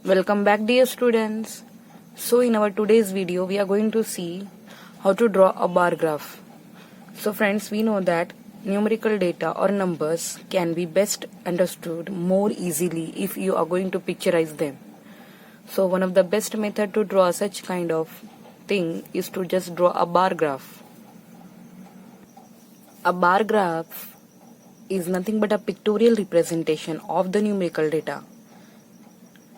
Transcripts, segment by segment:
Welcome back, dear students. So in our today's video we are going to see how to draw a bar graph. So friends, we know that numerical data or numbers can be best understood more easily if you are going to picturize them. So one of the best method to draw such kind of thing is to just draw a bar graph. A bar graph is nothing but a pictorial representation of the numerical data.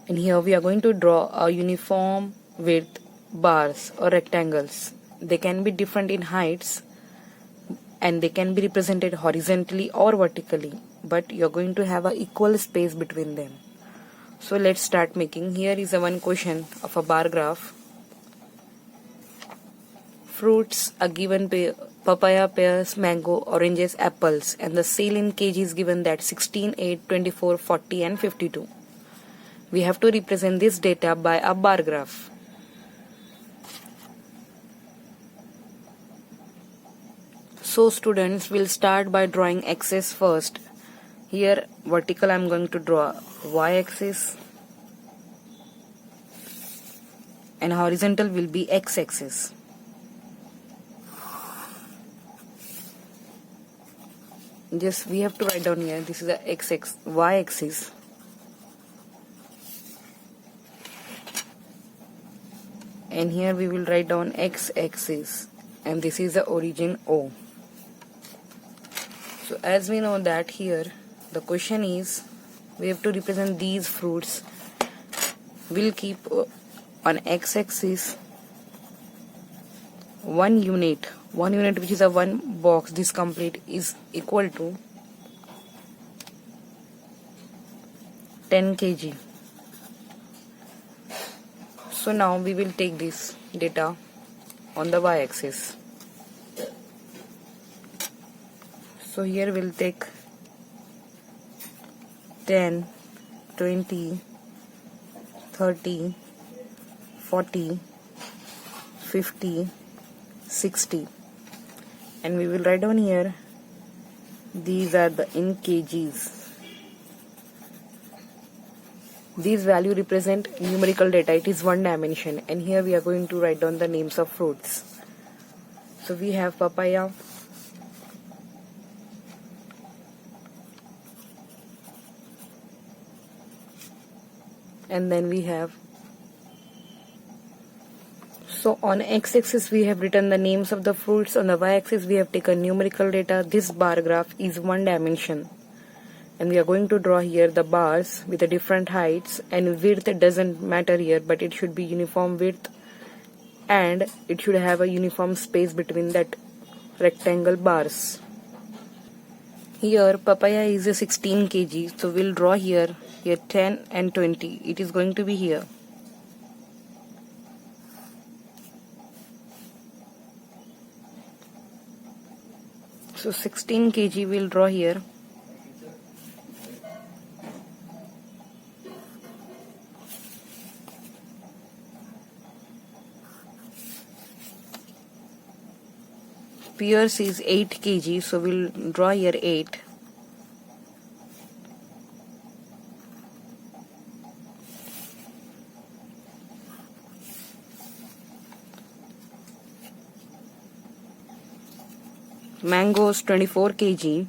And here we are going to draw a uniform width bars or rectangles. They can be different in heights and they can be represented horizontally or vertically, but you're going to have an equal space between them. So let's start making. Here is a one question of a bar graph. Fruits are given papaya, pears, mango, oranges, apples, and the sale in kg is given that 16, 8, 24, 40 and 52. We have to represent this data by a bar graph. So students, will start by drawing axis first. Here vertical I am going to draw y-axis and horizontal will be x-axis. Just we have to write down here, this is the y-axis. And here we will write down x-axis, and this is the origin O. So as we know that here the question is we have to represent these fruits. We'll keep on x-axis one unit which is a one box. This complete is equal to 10 kg. So now we will take this data on the y-axis. So here we'll take 10, 20, 30, 40, 50, 60, and we will write down here these are the in kgs. These value represent numerical data, it is one dimension, and here we are going to write down the names of fruits. So we have papaya, and then we have, so on x-axis we have written the names of the fruits, on the y-axis we have taken numerical data. This bar graph is one dimension. And we are going to draw here the bars with the different heights, and width doesn't matter here, but it should be uniform width and it should have a uniform space between that rectangle bars. Here papaya is a 16 kg, so we'll draw here 10 and 20. It is going to be here. So 16 kg we'll draw here. Pears is 8 kg, so we'll draw here 8. Mangoes 24 kg.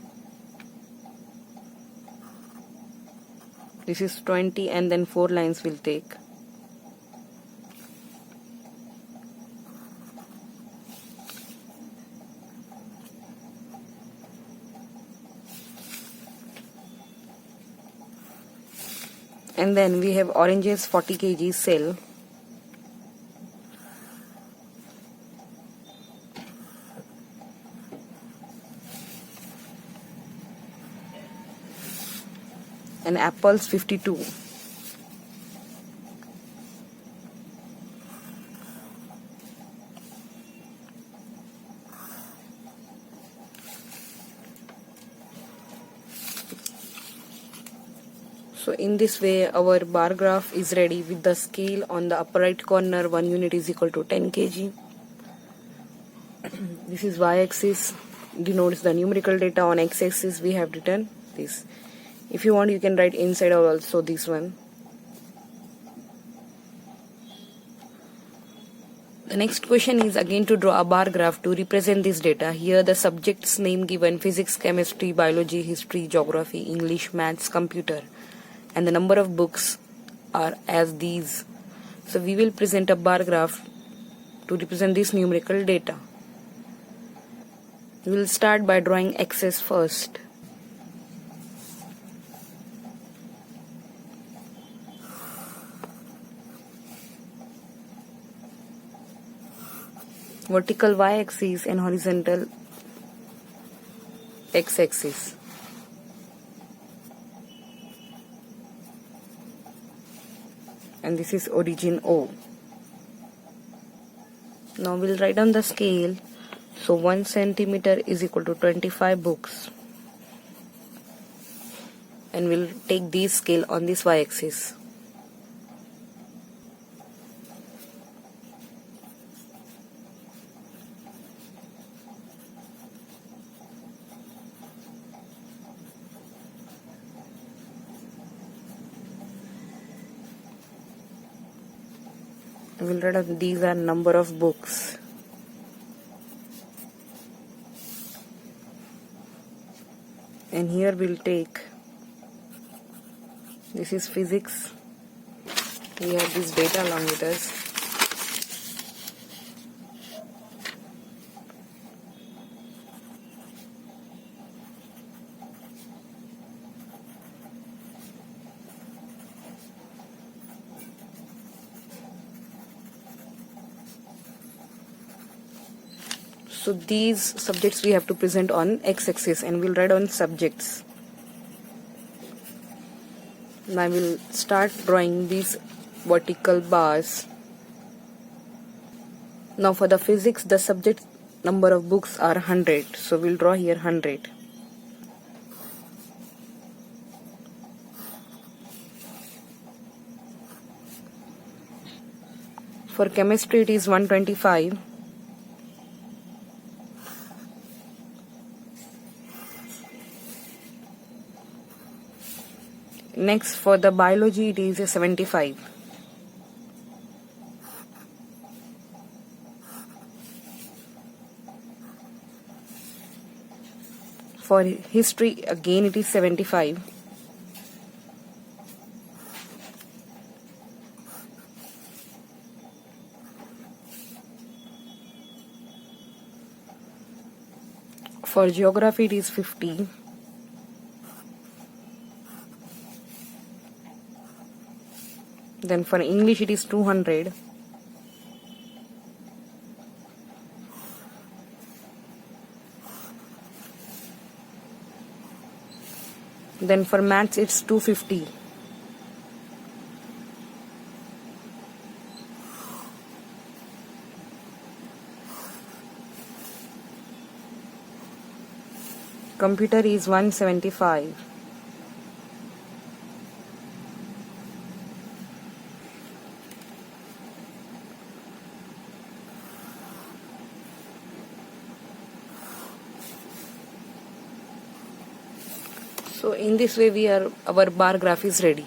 This is 20, and then 4 lines we'll take. And then we have oranges 40 kg cell. And apples 52. So in this way our bar graph is ready with the scale on the upper right corner. 1 unit is equal to 10 kg. This is y-axis, denotes the numerical data. On x-axis we have written this. If you want, you can write inside or also this one. The next question is again to draw a bar graph to represent this data. Here the subject's name given: physics, chemistry, biology, history, geography, English, maths, computer, and the number of books are as these. So we will present a bar graph to represent this numerical data. We will start by drawing axis first. Vertical y-axis and horizontal x-axis. And this is origin O. Now we'll write down the scale. So 1 centimeter is equal to 25 books. And we'll take this scale on this y-axis. We'll write down these are number of books. And here we'll take, this is physics. We have this data along with us. So these subjects we have to present on x-axis, and we'll write on subjects. Now we'll start drawing these vertical bars. Now for the physics, the subject number of books are 100. So we'll draw here 100. For chemistry it is 125. Next, for the biology it is 75. For history again it is 75. For geography it is 50. Then for English it is 200. Then for maths it's 250. Computer is 175. So in this way our bar graph is ready.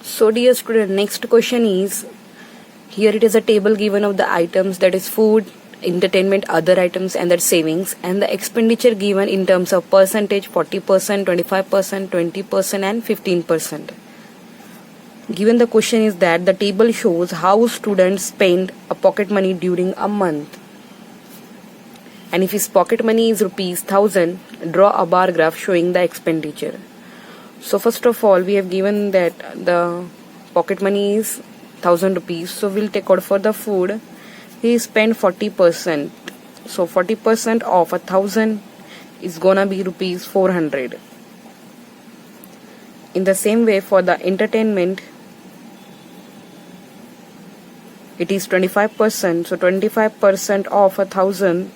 So dear student, next question is, here it is a table given of the items, that is food, entertainment, other items, and that savings, and the expenditure given in terms of percentage: 40%, 25%, 20%, and 15%. Given the question is that the table shows how students spend a pocket money during a month. And if his pocket money is ₹1000, draw a bar graph showing the expenditure. So first of all, we have given that the pocket money is ₹1000. So we'll take out for the food. He spent 40%. So 40% of 1000 is gonna be ₹400. In the same way, for the entertainment, it is 25%. So 25% of 1000.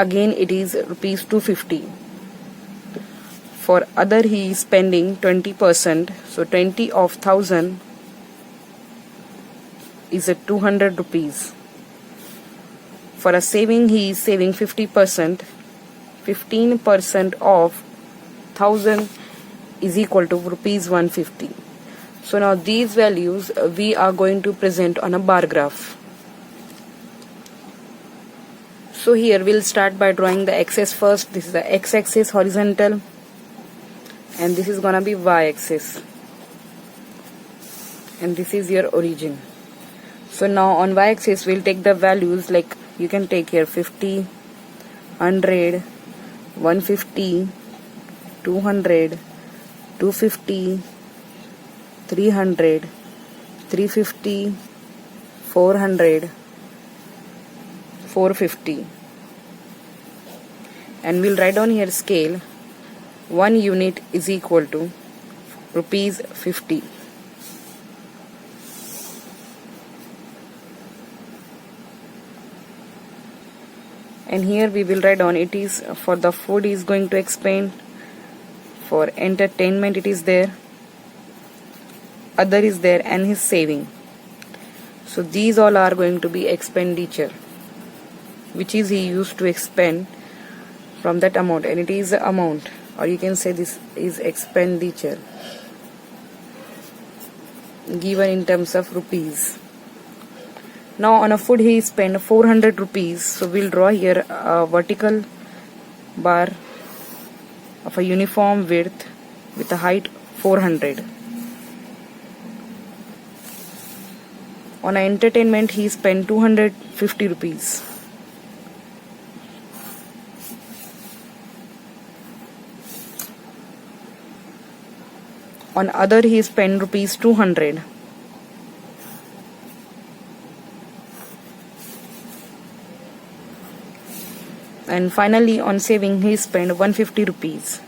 Again it is ₹250. For other he is spending 20%, so 20 of 1000 is at ₹200. For a saving he is saving 50%. 15% of 1000 is equal to ₹150. So now these values we are going to present on a bar graph. So here we'll start by drawing the axis first. This is the x-axis horizontal and this is gonna be y-axis, and this is your origin. So now on y-axis we'll take the values, like you can take here 50, 100, 150, 200, 250, 300, 350, 400, 450, and we'll write down here scale. 1 unit is equal to rupees 50. And here we will write down, it is for the food is going to expand, for entertainment it is there, other is there, and his saving. So these all are going to be expenditure, which is he used to expend from that amount, and it is the amount, or you can say this is expenditure given in terms of rupees. Now on a food he spent 400 rupees, so we'll draw here a vertical bar of a uniform width with a height 400. On entertainment he spent 250 rupees. On other he spent rupees 200. And finally on saving he spent 150 rupees.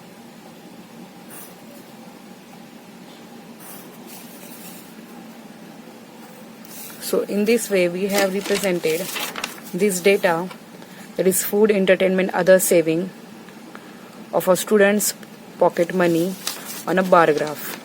So in this way we have represented this data, that is food, entertainment, other, saving, of a student's pocket money on a bar graph.